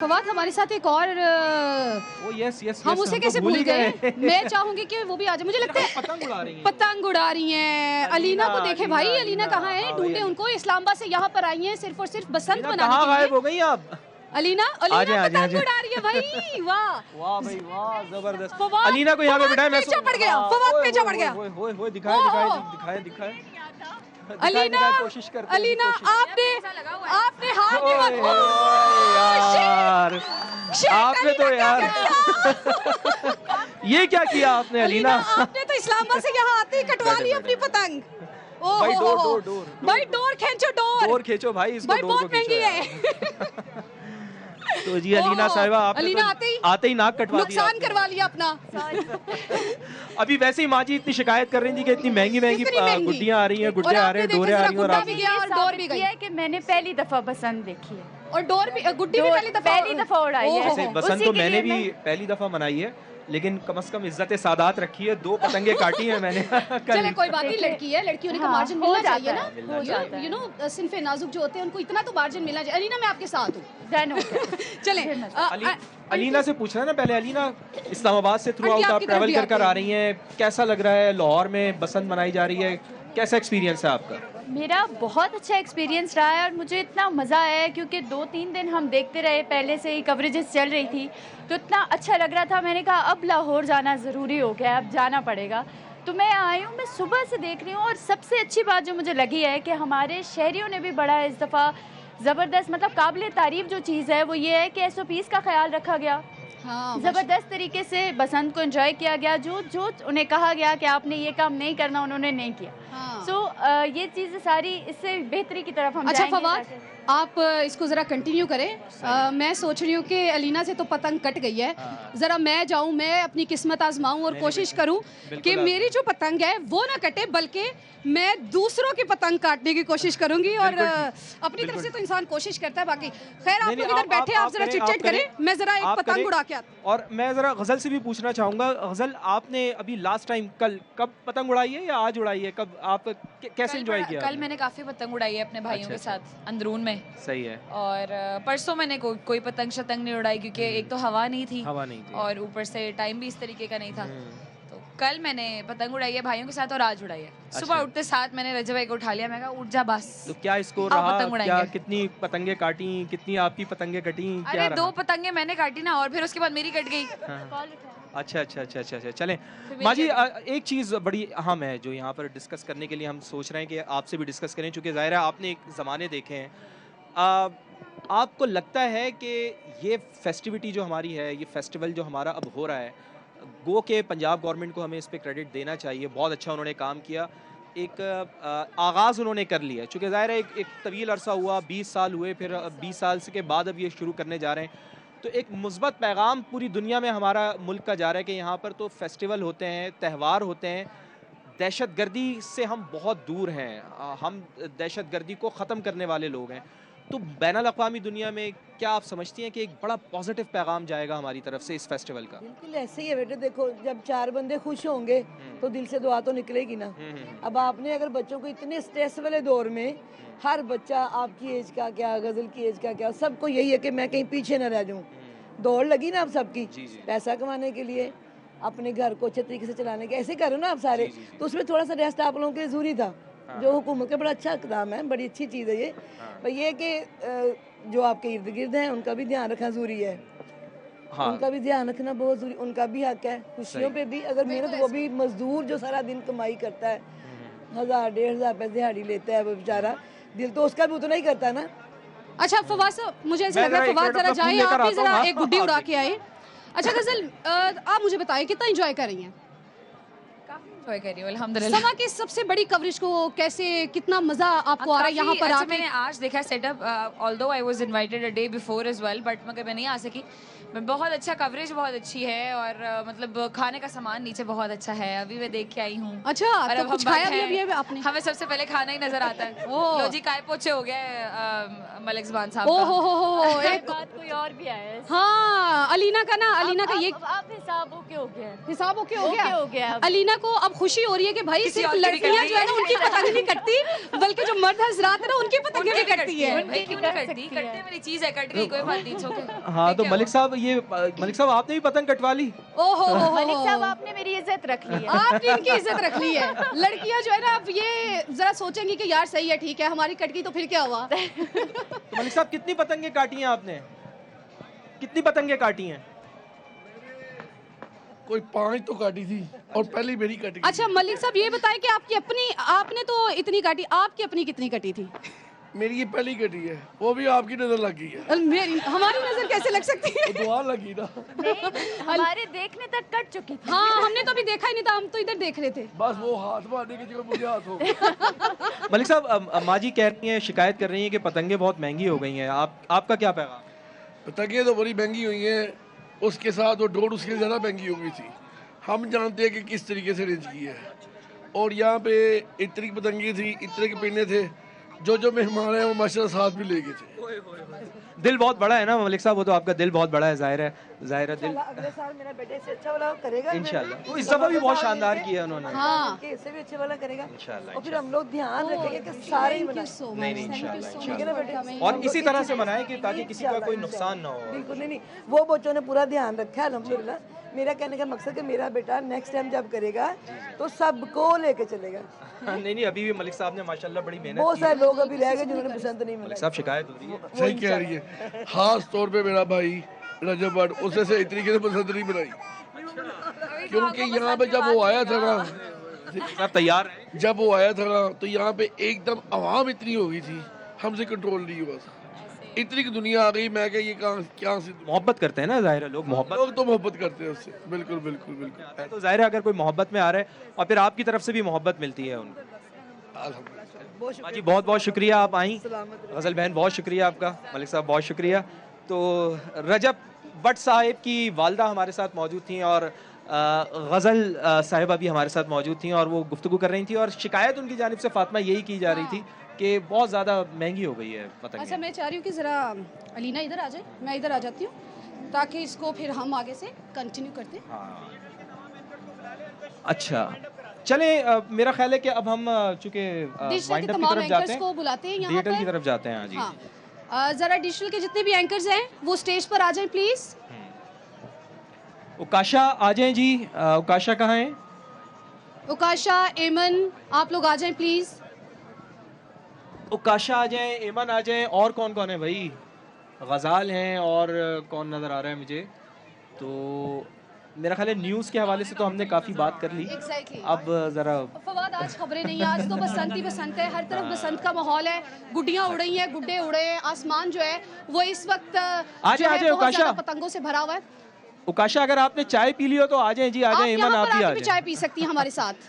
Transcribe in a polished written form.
फवाद हमारे साथ एक और यस हम उसे कैसे भूल गए। मैं चाहूंगी कि वो भी आ जाए। मुझे लगता है पतंग उड़ा रही हैं। अलीना को देखे भाई, अलीना कहाँ है? ढूंढे उनको। इस्लामाबाद से यहाँ पर आई हैं सिर्फ और सिर्फ बसंत मनाने के लिए। गायब हो गई आप? अलीना पतंग उड़ा रही है भाई। वाह वाह भाई वाह, जबरदस्त। अलीना को यहाँ पे बिठाए। मैं पीछे पड़ गया, फवाद पीछे पड़ गया। दिखाए अलीना, कोशिश करते। अलीना आपने हाथ में यार, आपने तो यार ये क्या किया आपने अलीना? आपने तो इस्लामाबाद से यहाँ आते ही कटवा ली अपनी पतंग। भाई भाई डोर खींचो, डोर खींचो भाई, इसको भाई बहुत महंगी है। तो जी अलीना साहिबा, आपने अलीना आते ही नाक कटवा दिया, नुकसान करवा लिया अपना। अभी वैसे ही माँ जी इतनी शिकायत कर रही थी कि इतनी महंगी गुड्डियाँ आ रही हैं, गुड्डे आ रहे हैं, डोरे आ रही हैं, और डोर भी गई है कि मैंने पहली दफा बसंत देखी है और डोर भी, गुड्डी भी पहली दफा उड़ाई है। बसंत तो मैंने भी पहली दफा मनाई है, लेकिन कम से कम इज्जत सादात रखी है। 2 पतंगे काटी है मैंने। चले कोई बात नहीं, लड़की है, लड़कियों ने का मार्जिन मिलना चाहिए ना। यू नो सिनफे नाजुक जो होते हैं उनको इतना तो मार्जिन मिलना चाहिए। अलीना मैं आपके साथ हूँ। चले अलीना से पूछना ना पहले। अलीना, इस्लामाबाद से थ्रू आउट आप ट्रैवल कर आ रही हैं, कैसा लग रहा है? लाहौर में बसंत मनाई जा रही है, कैसा एक्सपीरियंस है आपका? मेरा बहुत अच्छा एक्सपीरियंस रहा है और मुझे इतना मज़ा आया है क्योंकि 2-3 दिन हम देखते रहे, पहले से ही कवरेजेस चल रही थी तो इतना अच्छा लग रहा था। मैंने कहा अब लाहौर जाना ज़रूरी हो गया, अब जाना पड़ेगा। तो मैं आई हूँ, मैं सुबह से देख रही हूँ और सबसे अच्छी बात जो मुझे लगी है कि हमारे शहरियों ने भी बड़ा इस दफ़ा ज़बरदस्त, मतलब काबिल तारीफ़ जो चीज़ है वो ये है कि SOPs का ख्याल रखा गया। ज़बरदस्त तरीके से बसंत को एंजॉय किया गया। जो उन्हें कहा गया कि आपने ये काम नहीं करना, उन्होंने नहीं किया। ये चीज़ें सारी इससे बेहतरी की तरफ हम जाएंगे। फवाद आप इसको ज़रा कंटिन्यू करें। मैं सोच रही हूँ कि अलीना से तो पतंग कट गई है, ज़रा मैं जाऊँ, मैं अपनी किस्मत आजमाऊँ और कोशिश करूँ कि मेरी जो पतंग है वो ना कटे, बल्कि मैं दूसरों की पतंग काटने की कोशिश करूँगी। और अपनी तरफ से तो इंसान कोशिश करता है। बाकी खैर, आप लोग इधर बैठे, आप ज़रा चिट करें, मैं ज़रा एक पतंग उड़ा के आती हूँ। और मैं ज़रा गज़ल से भी पूछना चाहूँगा। गज़ल, आपने अभी लास्ट टाइम कब पतंग उड़ाई है या आज उड़ाई है? कब आप कैसे एंजॉय किया? कल मैंने काफ़ी पतंग उड़ाई है अपने भाइयों के साथ अंदरून में। सही है। और परसों मैंने कोई पतंग शतंग नहीं उड़ाई क्योंकि एक तो हवा नहीं थी और ऊपर से टाइम भी इस तरीके का नहीं था। तो कल मैंने पतंग उड़ाई है भाइयों के साथ और आज उड़ाई है। सुबह उठते साथ मैंने रजब भाई को उठा लिया, मैं कहा उठ जा बस। तो क्या इसको रहा? पतंग क्या, कितनी पतंगे काटी, कितनी आपकी पतंगे कटी? अरे 2 पतंगे मैंने काटी ना, और फिर उसके बाद मेरी कट गई। अच्छा। चलें माँ जी, एक चीज़ बड़ी अहम है जो यहाँ पर डिस्कस करने के लिए हम सोच रहे हैं कि आपसे भी डिस्कस करें, चूँकि ज़ाहिर है आपने एक ज़माने देखे हैं। आपको लगता है कि ये फेस्टिविटी जो हमारी है, ये फेस्टिवल जो हमारा अब हो रहा है, गो के पंजाब गवर्नमेंट को हमें इस पे क्रेडिट देना चाहिए। बहुत अच्छा उन्होंने काम किया, एक आगाज़ उन्होंने कर लिया। चूँकि ज़ाहिर है एक तवील अरसा हुआ, 20 साल हुए, फिर 20 साल के बाद अब ये शुरू करने जा रहे हैं, तो एक मुस्बत पैगाम पूरी दुनिया में हमारा मुल्क का जा रहा है कि यहाँ पर तो फेस्टिवल होते हैं, त्यौहार होते हैं। दहशतगर्दी से हम बहुत दूर हैं, हम दहशतगर्दी को ख़त्म करने वाले लोग हैं। तो बैनुल-अक़वामी दुनिया में क्या आप समझती हैं कि एक बड़ा पॉजिटिव पैगाम जाएगा हमारी तरफ से इस फेस्टिवल का? बिल्कुल ऐसे ही है बेटे। देखो, जब 4 बंदे खुश होंगे तो दिल से दुआ तो निकलेगी ना। अब आपने अगर बच्चों को इतने स्ट्रेस वाले दौर में, हर बच्चा आपकी एज का क्या, गज़ल की एज का क्या, सबको यही है कि मैं कहीं पीछे न रह जाऊँ। दौड़ लगी ना आप सबकी, पैसा कमाने के लिए, अपने घर को अच्छे तरीके से चलाने के, ऐसे करो ना आप सारे। तो उसमें थोड़ा सा रेस्ट आप लोगों के लिए ज़रूरी था, जो हुकूमत का बड़ा अच्छा इक़दाम है, बड़ी अच्छी चीज़ है ये। पर ये कि जो आपके इर्द गिर्द हैं उनका भी ध्यान रखना ज़रूरी है। उनका भी ध्यान रखना बहुत ज़रूरी, उनका भी हक है। खुशियों पे भी अगर मेहनत, वो भी मजदूर जो सारा दिन कमाई करता है, 1000-1500 रुपये दिहाड़ी लेता है वो बेचारा, दिल तो उसका भी उतना ही करता है ना। अच्छा फवाद साहब, मुझे ऐसा लग रहा है फवाद जरा जाए, आप भी जरा एक गुड्डी उड़ा के आए। अच्छा गज़ल, आप मुझे बताइए कितना एंजॉय कर रही हैं? एंजॉय कर रही हूँ अल्हम्दुलिल्लाह। समा की सबसे बड़ी कवरेज को कैसे, कितना मजा आपको आ रहा है यहाँ पर आके? मैंने आज देखा setup, although I was invited a day before as well, but मगर मैं नहीं आ सकी। बहुत अच्छा कवरेज, बहुत अच्छी है और मतलब खाने का सामान नीचे बहुत अच्छा है, अभी मैं देख के आई हूँ। अच्छा, तो कुछ खाया भी अभी आपने? हमें सबसे पहले खाना ही नजर आता है। लो जी, काय पोछे हो गए मलिक ज़बान साहब। ओहो, एक बात कोई और भी आया। हाँ, अलीना का ना, अलीना का ये आप हिसाब ओके हो गया, हिसाब ओके हो गया। अलीना को अब खुशी हो रही है कि भाई किसी सिर्फ और की भी लड़कियां कट जो है ना उनकी पतंग नहीं कटती, बल्कि जो मर्द हजरात है ना उनकी पतंगें भी कटती है। भाई क्यों नहीं कटती? कटते मेरी चीज है, कट गई कोई बात नहीं, छोके। हाँ तो मलिक साहब आपने भी पतंग कटवा ली? ओहो मलिक साहब आपने मेरी इज्जत रख ली है। आपने इनकी इज्जत रख ली है। लड़कियां जो है ना अब ये जरा सोचेंगी कि यार सही है, ठीक है, हमारी कट गई तो फिर क्या हुआ। तो मलिक साहब कितनी पतंगे काटी हैं आपने? कितनी पतंगे काटी हैं? कोई 5 तो काटी थी और पहली मेरी कट गई। अच्छा मलिक साहब ये बताएं कि आपकी अपनी, आपने तो इतनी काटी, आपकी अपनी कितनी कटी थी? मेरी ये पहली कटी है, वो भी आपकी नजर लग गई है। मेरी, हमारी नजर कैसे लग सकती है? वो दुआ लगी ना। नहीं, हमारे देखने तक कट चुकी थी। हाँ हमने तो अभी देखा ही नहीं था, हम तो इधर देख रहे थे। बस वो हाथ मारने की जगह मुझे हाथ हो गया। मलिक साहब अम्मा जी कह रही हैं, शिकायत कर रही हैं कि पतंगे बहुत महंगी हो गई हैं, आपका क्या पैगाम? पतंगे तो बड़ी महंगी हुई हैं, उसके साथ वो डोर उसके ज़्यादा महंगी हो गई थी। हम जानते हैं कि किस तरीके से रेंज की है, और यहाँ पे इतनी की पतंगे थी, इतने के पिन्ने थे, जो मेहमान हैं वो माशाल्लाह साथ भी ले गए थे। दिल बहुत बड़ा है ना मलिक साहब, वो तो आपका दिल बहुत बड़ा है, जाहिर है दिल। अगले साल मेरा बेटे से अच्छा वाला करेगा इंशाल्लाह। तो इस दफा भी बहुत शानदार किया उन्होंने। हाँ इससे भी अच्छे वाला करेगा इंशाल्लाह, और फिर हम लोग ध्यान रखेंगे कि सारे ही बनाएं। नहीं नहीं इंशाल्लाह ठीक है ना बेटे? और इसी तरह से मनाएं कि ताकि किसी का कोई नुकसान ना हो। बिल्कुल नहीं, वो बच्चों ने पूरा ध्यान रखा है अल्हम्दुलिल्लाह। मेरा कहने का मकसद कि मेरा बेटा नेक्स्ट टाइम जब करेगा तो सबको लेके चलेगा। नहीं अभी भी मलिक साहब ने माशाल्लाह बड़ी मेहनत बहुत की सारे है। लोग अभी रह गए जिन्होंने पसंद नहीं मलिक मिला। साहब शिकायत हो रही है। सही कह रही है, खास तौर पे मेरा भाई रजब भट्ट उसे से इस तरीके से पसंद नहीं बनाई, क्योंकि यहाँ पे जब वो आया था ना, आप तैयार हैं? जब वो आया था ना तो यहाँ पे एकदम आवाम इतनी हो गई थी, हमसे कंट्रोल नहीं हुआ था। इतनी की दुनिया आ गई, मैं क्या ये क्या से मोहब्बत करते हैं ना, जाहिर है लोग लोग तो मोहब्बत करते हैं उससे। बिल्कुल बिल्कुल बिल्कुल। तो जाहिर है अगर कोई मोहब्बत में आ रहा है और फिर आपकी तरफ से भी मोहब्बत मिलती है उनको। अल्हम्दुलिल्लाह। जी बहुत बहुत शुक्रिया आप आई, गज़ल बहन बहुत शुक्रिया आपका, मलिक साहब बहुत शुक्रिया। तो रजब भट्ट साहिब की वालदा हमारे साथ मौजूद थी और गज़ल साहिबा भी हमारे साथ मौजूद थी और वो गुफ्तगू कर रही थी और शिकायत उनकी जानिब से फातिमा यही की जा रही थी कि बहुत ज़्यादा महंगी हो गई है पतंगे। अच्छा मैं चाह रही हूँ कि ज़रा अलीना इधर आ जाए, मैं इधर आ जाती हूँ ताकि इसको फिर हम आगे से कंटिन्यू करते हैं। हाँ अच्छा चलें, मेरा ख्याल है कि अब हम चूँकि डिजिटल वाइंड के अप की तमाम तरफ जाते एंकर्स हैं, को बुलाते हैं यहाँ डिजिटल की पर। तरफ जाते हैं। हाँ जी हाँ ज़रा डिजिटल के जितने भी एंकर्स हैं वो स्टेज पर आ जाएं प्लीज़। उकाशा आ जाएं जी, उकाशा कहाँ हैं? उकाशा, एमन, आप लोग आ जाएं प्लीज़। उकाशा आ जाएं, एमन आ जाएं, और कौन कौन है भाई? गज़ाल हैं और कौन नज़र आ रहा है मुझे? तो मेरा ख्याल है न्यूज़ के हवाले से तो हमने काफ़ी बात कर ली। Exactly. अब ज़रा फवाद आज खबरें नहीं, आज तो बसंत ही बसंत है, हर तरफ बसंत का माहौल है, गुड्डियाँ उड़ रही हैं, गुड्डे उड़े हैं, आसमान जो है वो इस वक्त आ जो जाए है बहुत उकाशा। ज़्यादा पतंगों से भरा हुआ है। उकाशा अगर आपने चाय पी ली हो तो आ जाएं जी, आ आप जाएं, एमन यहाँ आप पर भी आ आके भी जाएं। चाय पी सकती हैं हमारे साथ।